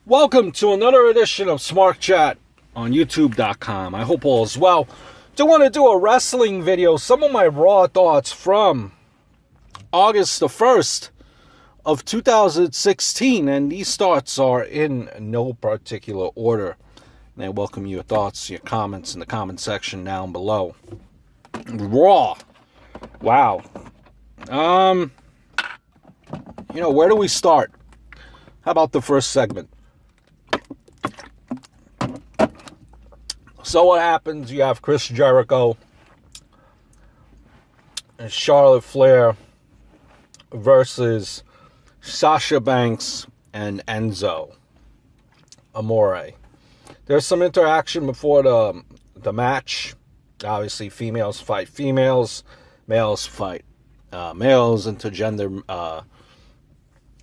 Welcome to another edition of Smart Chat on YouTube.com. I hope all is well. Do want to do a wrestling video. Some of my raw thoughts from August the 1st of 2016. And these thoughts are in no particular order. And I welcome your thoughts, your comments in the comment section down below. Raw. Wow. Where do we start? How about the first segment? So what happens? You have Chris Jericho and Charlotte Flair versus Sasha Banks and Enzo Amore. There's some interaction before the match. Obviously, females fight females, males fight males, intergender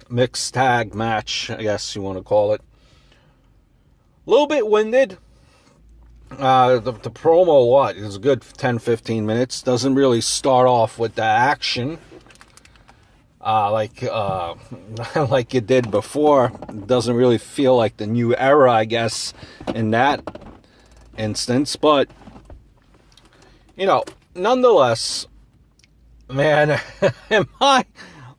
mixed tag match, I guess you want to call it. A little bit winded. The promo, is a good 10-15 minutes. Doesn't really start off with the action like it did before. It doesn't really feel like the new era, I guess, in that instance. But, nonetheless, man, am I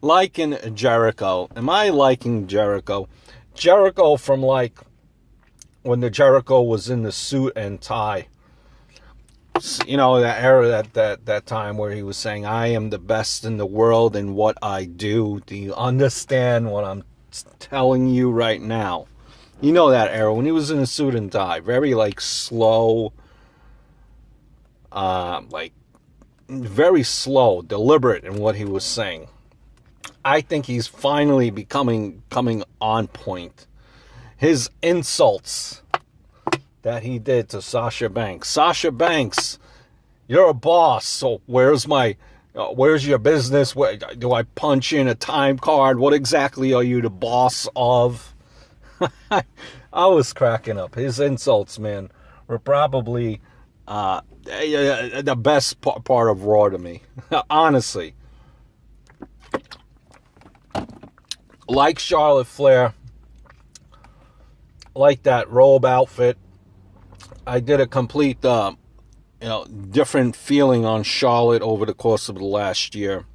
liking Jericho? Am I liking Jericho? Jericho from when the Jericho was in the suit and tie. That era, that time where he was saying, I am the best in the world in what I do. Do you understand what I'm telling you right now? You know that era when he was in a suit and tie. Very slow, very slow, deliberate in what he was saying. I think he's finally coming on point. His insults that he did to Sasha Banks. Sasha Banks, you're a boss, so where's your business? Where, do I punch in a time card? What exactly are you the boss of? I was cracking up. His insults, man, were probably the best part of Raw to me. Honestly. Like Charlotte Flair, like that robe outfit, I did a complete, different feeling on Charlotte over the course of the last year.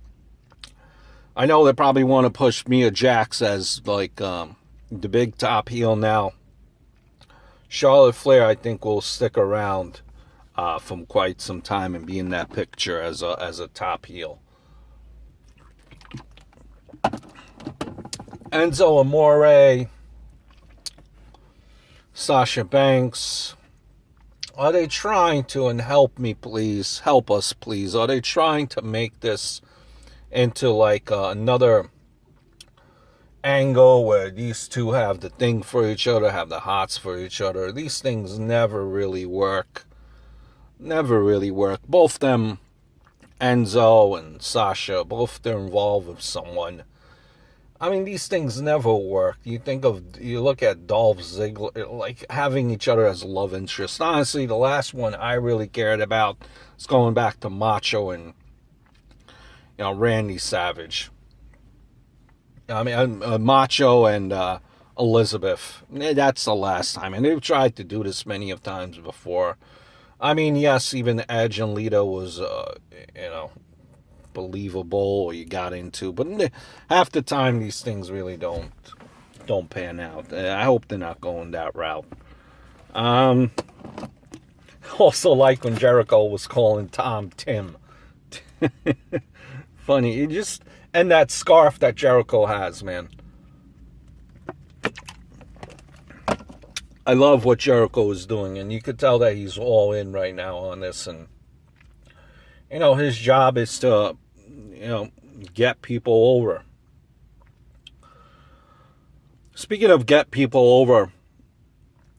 I know they probably want to push Mia Jax as, the big top heel now. Charlotte Flair, I think, will stick around from quite some time and be in that picture as a top heel. Enzo Amore, Sasha Banks, are they trying to, and help me please, help us please, are they trying to make this into another angle where these two have the thing for each other, have the hots for each other? These things never really work. Never really work. Both them, Enzo and Sasha, both they're involved with someone. I mean, these things never work. You look at Dolph Ziggler, having each other as love interest. Honestly, the last one I really cared about is going back to Macho and, Randy Savage. I mean, Macho and Elizabeth. That's the last time. And they've tried to do this many of times before. I mean, yes, even Edge and Lita was, believable, or you got into, but half the time these things really don't pan out. I hope they're not going that route. Also, like when Jericho was calling Tom Tim. Funny. And that scarf that Jericho has, man. I love what Jericho is doing, and you could tell that he's all in right now on this. And his job is to get people over. Speaking of get people over,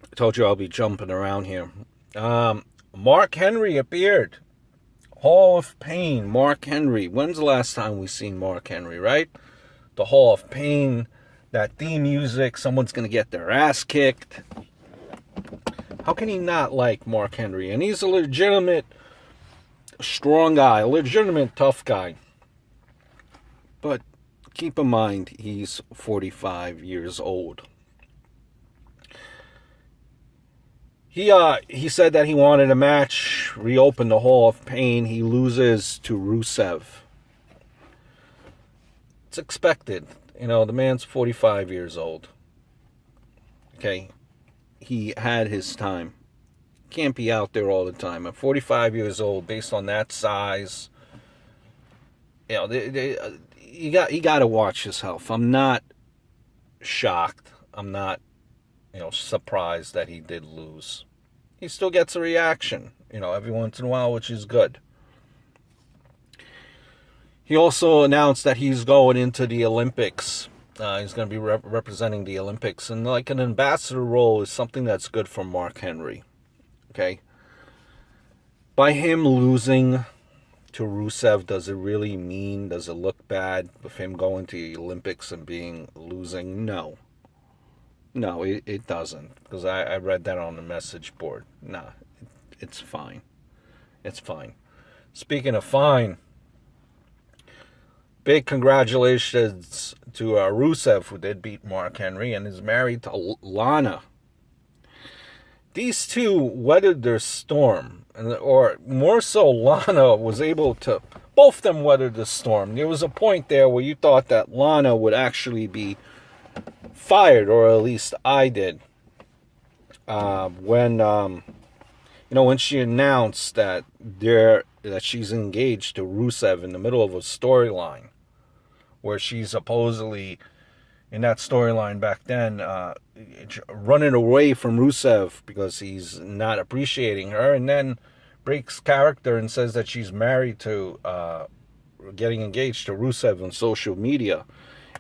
I told you I'll be jumping around here. Mark Henry appeared. Hall of Pain, Mark Henry. When's the last time we seen Mark Henry, right? The Hall of Pain, that theme music, someone's going to get their ass kicked. How can he not like Mark Henry? And he's a legitimate strong guy, a legitimate tough guy. But keep in mind, he's 45 years old. He said that he wanted a match, reopen the Hall of Pain. He loses to Rusev. It's expected. The man's 45 years old. Okay? He had his time. Can't be out there all the time. At 45 years old, based on that size, you got to watch his health. I'm not shocked. I'm not, surprised that he did lose. He still gets a reaction, every once in a while, which is good. He also announced that he's going into the Olympics. He's going to be representing the Olympics. And like an ambassador role is something that's good for Mark Henry. Okay? By him losing to Rusev, does it really mean, does it look bad with him going to the Olympics and losing? No. No, it doesn't. Because I read that on the message board. Nah, it's fine. It's fine. Speaking of fine, big congratulations to Rusev, who did beat Mark Henry and is married to Lana. These two weathered their storm, or more so, Lana was able to. Both of them weathered the storm. There was a point there where you thought that Lana would actually be fired, or at least I did, when she announced that she's engaged to Rusev in the middle of a storyline, where she's supposedly, in that storyline back then, running away from Rusev because he's not appreciating her, and then breaks character and says that she's married to, getting engaged to Rusev on social media.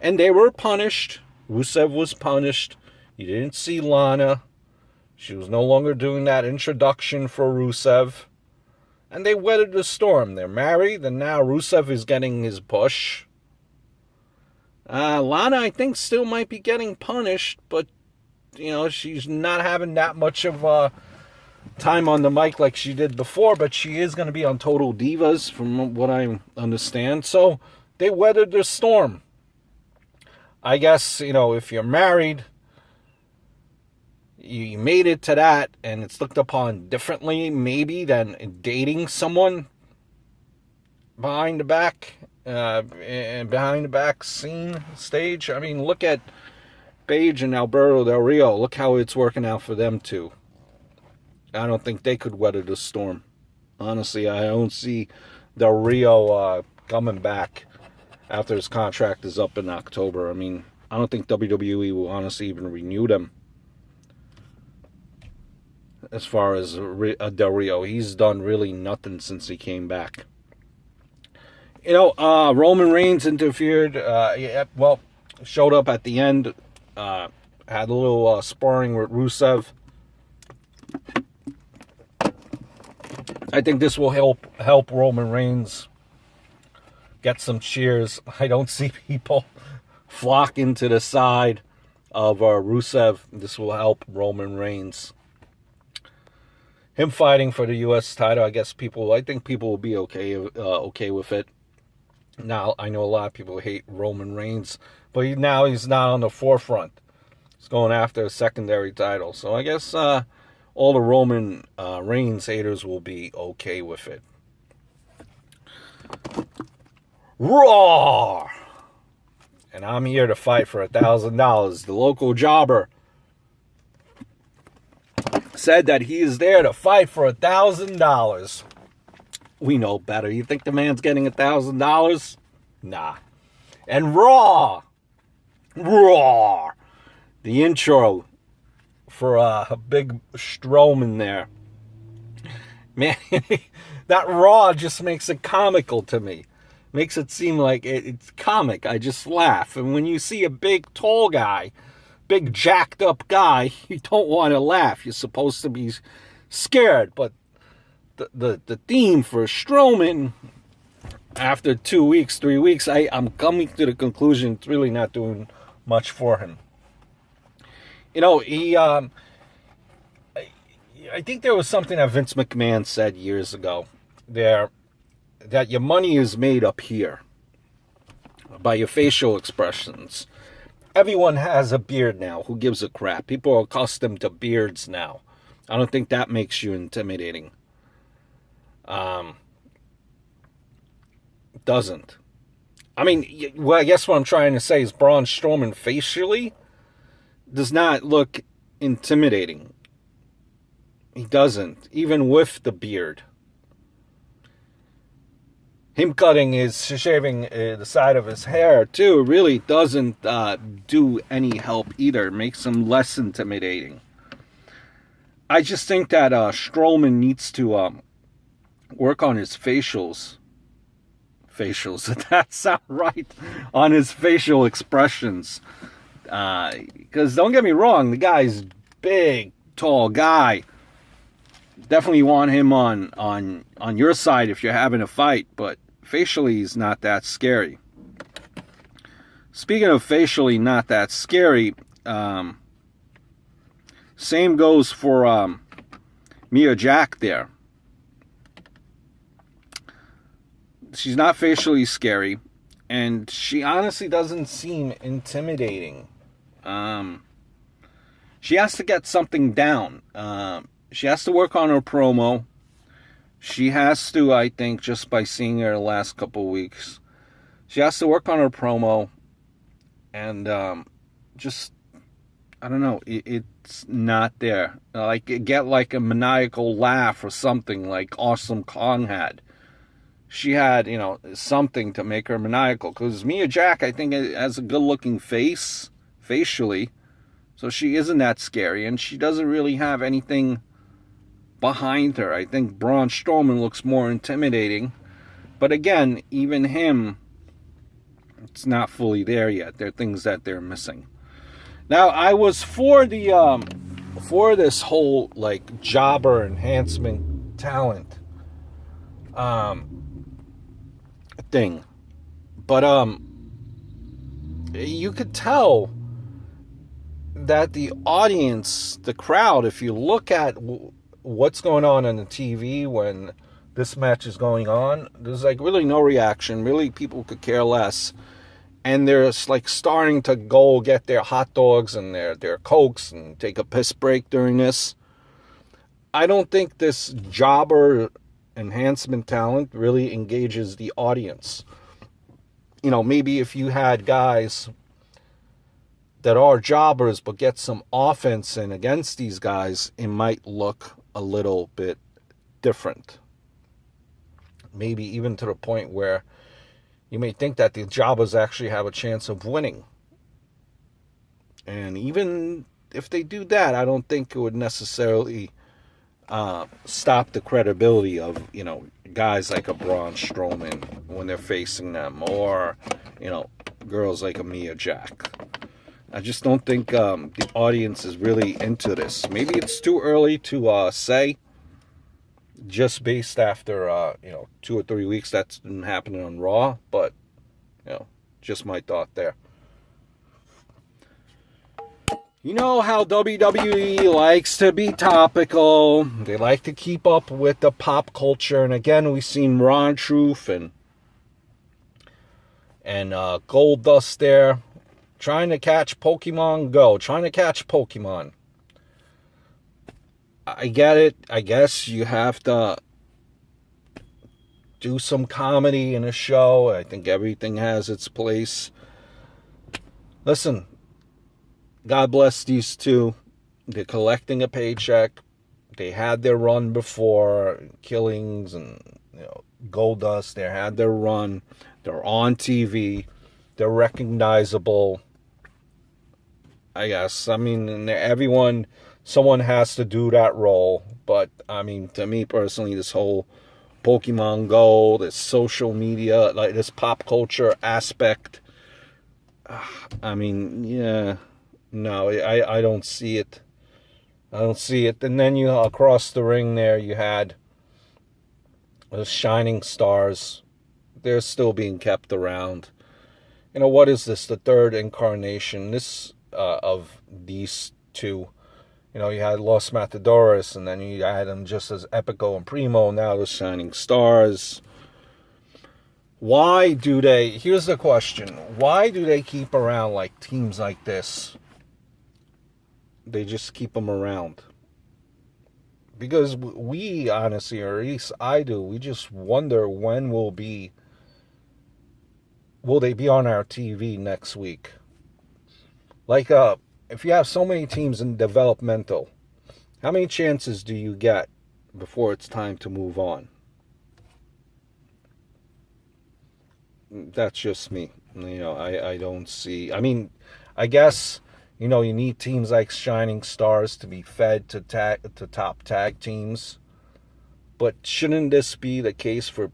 And they were punished. Rusev was punished. You didn't see Lana. She was no longer doing that introduction for Rusev. And they weathered the storm. They're married, and now Rusev is getting his push. Lana, I think, still might be getting punished, but, she's not having that much of time on the mic like she did before, but she is going to be on Total Divas, from what I understand. So they weathered the storm. I guess, if you're married, you made it to that, and it's looked upon differently, maybe, than dating someone behind the back, and behind the back scene stage. I mean, look at Paige and Alberto Del Rio. Look how it's working out for them two. I don't think they could weather the storm. Honestly, I don't see Del Rio coming back after his contract is up in October. I mean, I don't think WWE will honestly even renew them. As far as Del Rio, he's done really nothing since he came back. Roman Reigns interfered. Showed up at the end. Had a little sparring with Rusev. I think this will help Roman Reigns get some cheers. I don't see people flocking to the side of Rusev. This will help Roman Reigns. Him fighting for the U.S. title, I think people will be okay with it. Now, I know a lot of people hate Roman Reigns, but now he's not on the forefront. He's going after a secondary title. So I guess all the Roman Reigns haters will be okay with it. Roaarr! And I'm here to fight for $1,000. The local jobber said that he is there to fight for $1,000. We know better. You think the man's getting $1,000? Nah. And Roaarr! The intro for a big Strowman there. Man, that Raw just makes it comical to me. Makes it seem like it's comic. I just laugh. And when you see a big, tall guy, big, jacked up guy, you don't want to laugh. You're supposed to be scared. But the theme for Strowman, after 2 weeks, 3 weeks, I'm coming to the conclusion it's really not doing much for him. I think there was something that Vince McMahon said years ago there, that your money is made up here by your facial expressions. Everyone has a beard now. Who gives a crap? People are accustomed to beards now. I don't think that makes you intimidating. Um, doesn't. I mean, well, I guess what I'm trying to say is Braun Strowman facially does not look intimidating. He doesn't, even with the beard. Him shaving the side of his hair too, really doesn't do any help either. It makes him less intimidating. I just think that Strowman needs to work on his facials. Facials, did that sound right? On his facial expressions. Because don't get me wrong, the guy's big, tall guy. Definitely want him on your side if you're having a fight, but facially he's not that scary. Speaking of facially not that scary, same goes for Mia Jack there. She's not facially scary, and she honestly doesn't seem intimidating. She has to get something down. She has to work on her promo. She has to, I think, just by seeing her the last couple of weeks, she has to work on her promo, and just, I don't know, it's not there. Like, get like a maniacal laugh or something like Awesome Kong had. She had, something to make her maniacal. Because Mia Jack, I think, has a good-looking face, facially. So she isn't that scary. And she doesn't really have anything behind her. I think Braun Strowman looks more intimidating. But again, even him, it's not fully there yet. There are things that they're missing. Now, I was for this whole, like, jobber enhancement talent thing, but you could tell that the audience, the crowd, if you look at what's going on the TV when this match is going on, there's like really no reaction. Really, people could care less, and they're like starting to go get their hot dogs and their Cokes and take a piss break during this. I don't think this jobber enhancement talent really engages the audience. Maybe if you had guys that are jobbers but get some offense in against these guys, it might look a little bit different. Maybe even to the point where you may think that the jobbers actually have a chance of winning. And even if they do that, I don't think it would necessarily stop the credibility of, guys like a Braun Strowman when they're facing them, or, girls like a Mia Jack. I just don't think the audience is really into this. Maybe it's too early to say, just based after, 2 or 3 weeks that's been happening on Raw, but, just my thought there. You know how WWE likes to be topical. They like to keep up with the pop culture. And again, we've seen Ron Truth and Goldust there trying to catch Pokemon Go, trying to catch Pokemon. I get it. I guess you have to do some comedy in a show. I think everything has its place. Listen, God bless these two. They're collecting a paycheck. They had their run before, Killings and Goldust. They had their run. They're on TV. They're recognizable. I guess. I mean, someone has to do that role. But, I mean, to me personally, this whole Pokemon Go, this social media, like this pop culture aspect, I mean, yeah. No, I don't see it. I don't see it. And then across the ring there, you had the Shining Stars. They're still being kept around. What is this? The third incarnation of these two. You had Los Matadores, and then you had them just as Epico and Primo. Now the Shining Stars. Here's the question. Why do they keep around like teams like this? They just keep them around. because we honestly, or at least I do, we just wonder when will they be on our TV next week? Like, if you have so many teams in developmental, how many chances do you get before it's time to move on? That's just me. I don't see. I mean, I guess, you need teams like Shining Stars to be fed to top tag teams. But shouldn't this be the case for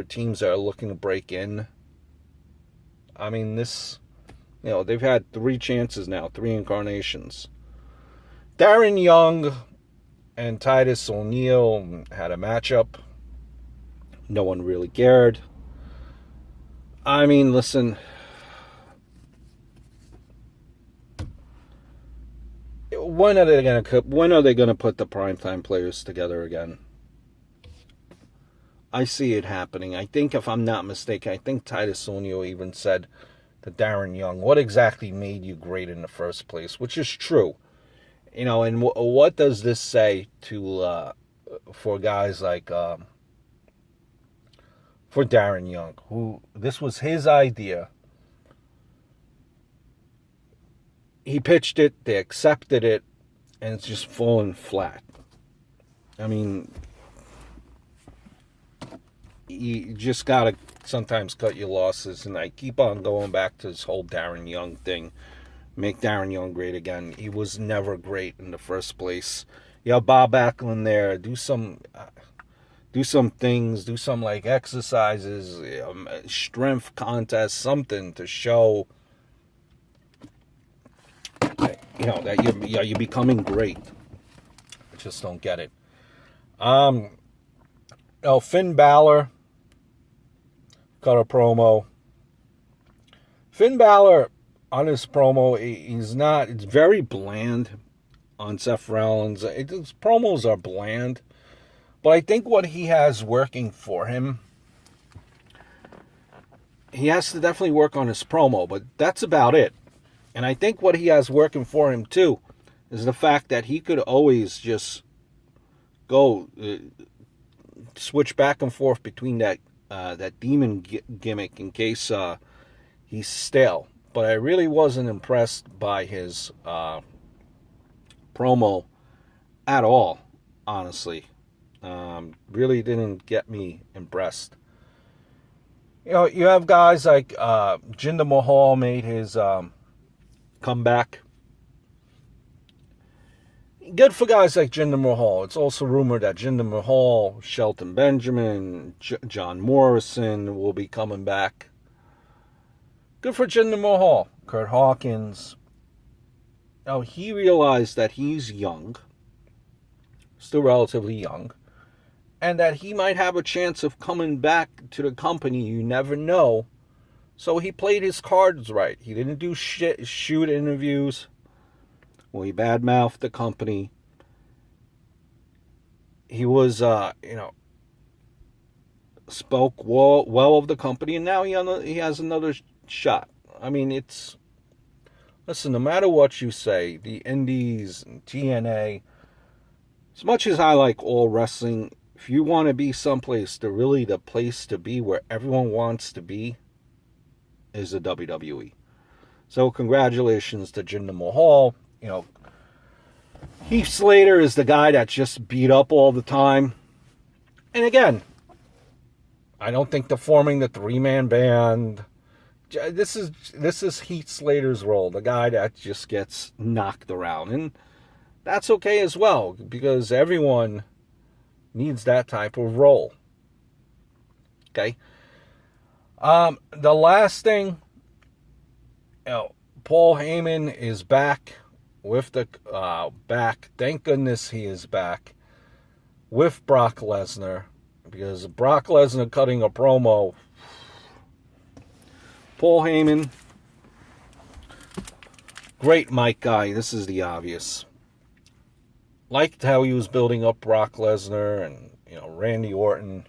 teams that are looking to break in? I mean, they've had 3 chances now, 3 incarnations. Darren Young and Titus O'Neil had a matchup. No one really cared. I mean, listen, when are they going to put the primetime players together again? I see it happening. I think, if I'm not mistaken, I think Titus O'Neil even said to Darren Young, what exactly made you great in the first place? Which is true. And what does this say for guys like, for Darren Young, who this was his idea. He pitched it, they accepted it, and it's just fallen flat. I mean, you just gotta sometimes cut your losses, and I keep on going back to this whole Darren Young thing. Make Darren Young great again. He was never great in the first place. Bob Backlund there, do some things, do some like exercises, strength contests, something to show that you're becoming great. I just don't get it. Finn Balor cut a promo. Finn Balor on his promo, it's very bland on Seth Rollins. His promos are bland. But I think what he has working for him, he has to definitely work on his promo, but that's about it. And I think what he has working for him, too, is the fact that he could always just go switch back and forth between that demon gimmick in case he's stale. But I really wasn't impressed by his promo at all, honestly. Really didn't get me impressed. You have guys like Jinder Mahal made his comeback. Good for guys like Jinder Mahal. It's also rumored that Jinder Mahal, Shelton Benjamin, John Morrison will be coming back. Good for Jinder Mahal. Kurt Hawkins. He realized that he's young, still relatively young, and that he might have a chance of coming back to the company. You never know. So he played his cards right. He didn't do shoot interviews. Well, he badmouthed the company. He was, spoke well of the company, and now he has another shot. I mean, listen, no matter what you say, the Indies and TNA, as much as I like all wrestling, if you want to be someplace, the place to be where everyone wants to be is the WWE. So congratulations to Jinder Mahal. Heath Slater is the guy that's just beat up all the time. And again, I don't think they're forming the 3-man band. This is Heath Slater's role, the guy that just gets knocked around. And that's okay as well, because everyone needs that type of role. Okay? The last thing, Paul Heyman is back with thank goodness he is back with Brock Lesnar, because Brock Lesnar cutting a promo. Paul Heyman, great mic guy, this is the obvious. Liked how he was building up Brock Lesnar and, Randy Orton.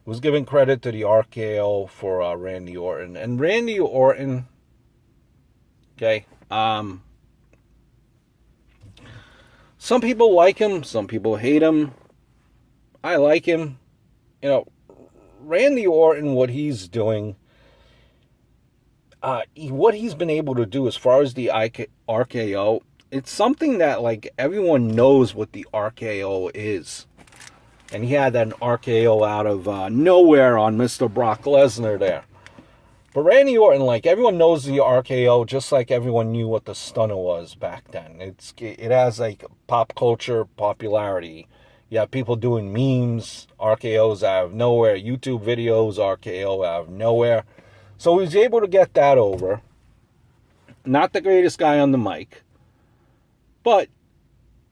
Was giving credit to the RKO for Randy Orton. And Randy Orton, Some people like him, some people hate him. I like him. You know, Randy Orton, what he's doing, what he's been able to do as far as the RKO, it's something that, like, everyone knows what the RKO is. And he had an RKO out of nowhere on Mr. Brock Lesnar there. But Randy Orton, like, everyone knows the RKO just like everyone knew what the stunner was back then. It has, like, pop culture popularity. You have people doing memes, RKOs out of nowhere, YouTube videos, RKO out of nowhere. So he was able to get that over. Not the greatest guy on the mic. But,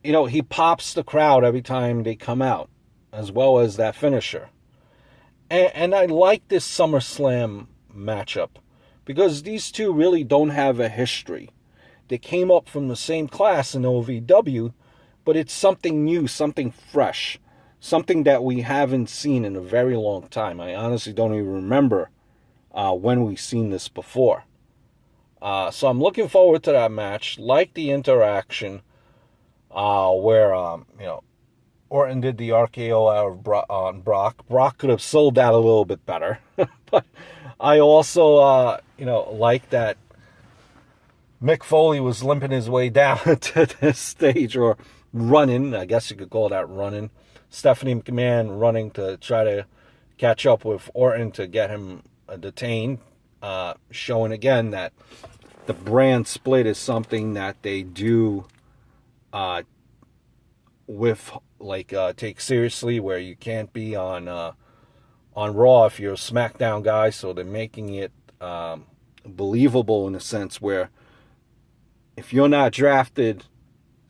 you know, he pops the crowd every time they come out, as well as that finisher. And I like this SummerSlam matchup because these two really don't have a history. They came up from the same class in OVW, but it's something new, something fresh, something that we haven't seen in a very long time. I honestly don't even remember when we've seen this before. So I'm looking forward to that match. Like the interaction where, you know, Orton did the RKO out of on Brock. Brock could have sold that a little bit better. But I also, you know, like that Mick Foley was limping his way down to this stage, or running. I guess you could call that running. Stephanie McMahon running to try to catch up with Orton to get him detained. Showing again that the brand split is something that they do take seriously, where you can't be on Raw if you're a SmackDown guy. So they're making it believable in a sense where if you're not drafted,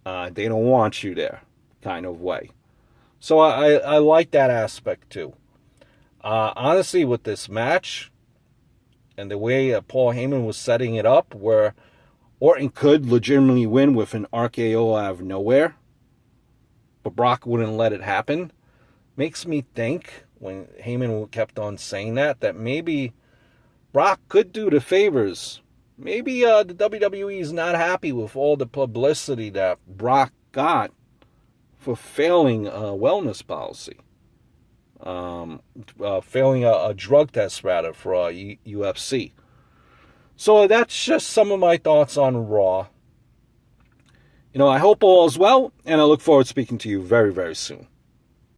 they don't want you there, kind of way. So I like that aspect too. Honestly, with this match and the way Paul Heyman was setting it up, where Orton could legitimately win with an RKO out of nowhere, but Brock wouldn't let it happen, makes me think, when Heyman kept on saying that maybe Brock could do the favors. Maybe the WWE is not happy with all the publicity that Brock got for failing a wellness policy. Failing a drug test, rather, for UFC. So that's just some of my thoughts on Raw. You know, I hope all is well, and I look forward to speaking to you very, very soon.